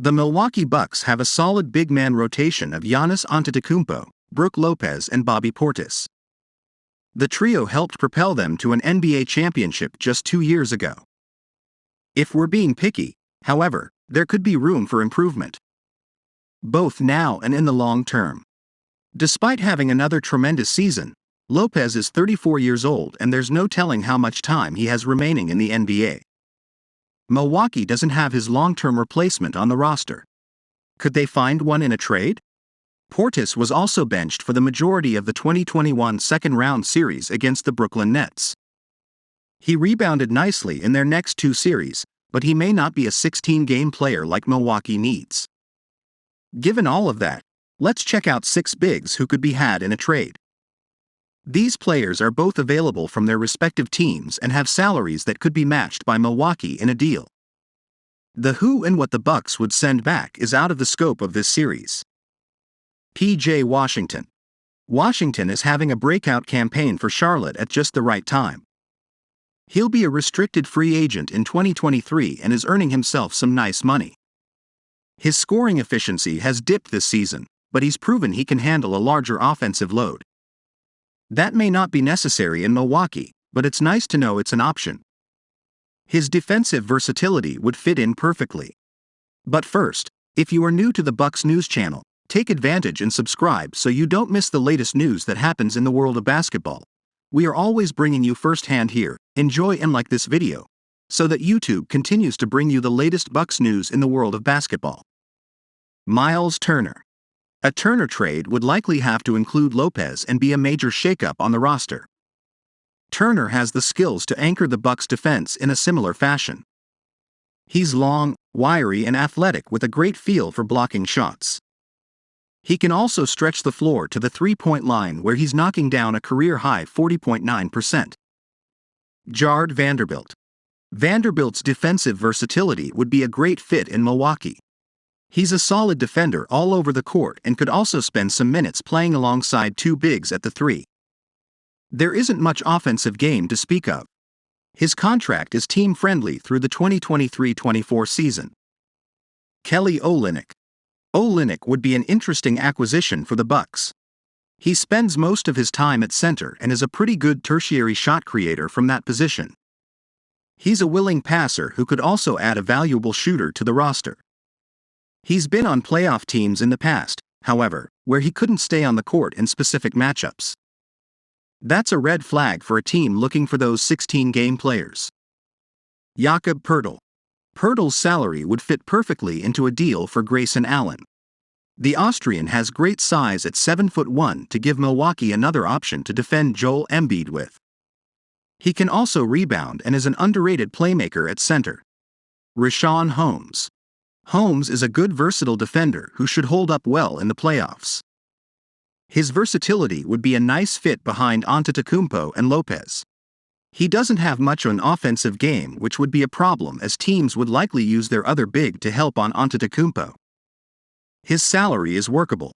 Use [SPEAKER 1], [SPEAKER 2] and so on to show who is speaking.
[SPEAKER 1] The Milwaukee Bucks have a solid big man rotation of Giannis Antetokounmpo, Brook Lopez and Bobby Portis. The trio helped propel them to an NBA championship just 2 years ago. If we're being picky, however, there could be room for improvement, both now and in the long term. Despite having another tremendous season, Lopez is 34 years old and there's no telling how much time he has remaining in the NBA. Milwaukee doesn't have his long-term replacement on the roster. Could they find one in a trade? Portis was also benched for the majority of the 2021 second-round series against the Brooklyn Nets. He rebounded nicely in their next 2 series, but he may not be a 16-game player like Milwaukee needs. Given all of that, let's check out 6 bigs who could be had in a trade. These players are both available from their respective teams and have salaries that could be matched by Milwaukee in a deal. The who and what the Bucks would send back is out of the scope of this series. P.J. Washington. Washington is having a breakout campaign for Charlotte at just the right time. He'll be a restricted free agent in 2023 and is earning himself some nice money. His scoring efficiency has dipped this season, but he's proven he can handle a larger offensive load. That may not be necessary in Milwaukee, but it's nice to know it's an option. His defensive versatility would fit in perfectly. But first, if you are new to the Bucks News channel, take advantage and subscribe so you don't miss the latest news that happens in the world of basketball. We are always bringing you firsthand here. Enjoy and like this video, so that YouTube continues to bring you the latest Bucks news in the world of basketball. Miles Turner. A Turner trade would likely have to include Lopez and be a major shakeup on the roster. Turner has the skills to anchor the Bucks' defense in a similar fashion. He's long, wiry and athletic with a great feel for blocking shots. He can also stretch the floor to the three-point line where he's knocking down a career-high 40.9%. Jared Vanderbilt. Vanderbilt's defensive versatility would be a great fit in Milwaukee. He's a solid defender all over the court and could also spend some minutes playing alongside 2 bigs at the 3. There isn't much offensive game to speak of. His contract is team-friendly through the 2023-24 season. Kelly Olynyk. Olynyk would be an interesting acquisition for the Bucks. He spends most of his time at center and is a pretty good tertiary shot creator from that position. He's a willing passer who could also add a valuable shooter to the roster. He's been on playoff teams in the past, however, where he couldn't stay on the court in specific matchups. That's a red flag for a team looking for those 16-game players. Jakob Poeltl. Poeltl's salary would fit perfectly into a deal for Grayson Allen. The Austrian has great size at 7'1" to give Milwaukee another option to defend Joel Embiid with. He can also rebound and is an underrated playmaker at center. Richaun Holmes. Holmes is a good versatile defender who should hold up well in the playoffs. His versatility would be a nice fit behind Antetokounmpo and Lopez. He doesn't have much of an offensive game, which would be a problem as teams would likely use their other big to help on Antetokounmpo. His salary is workable.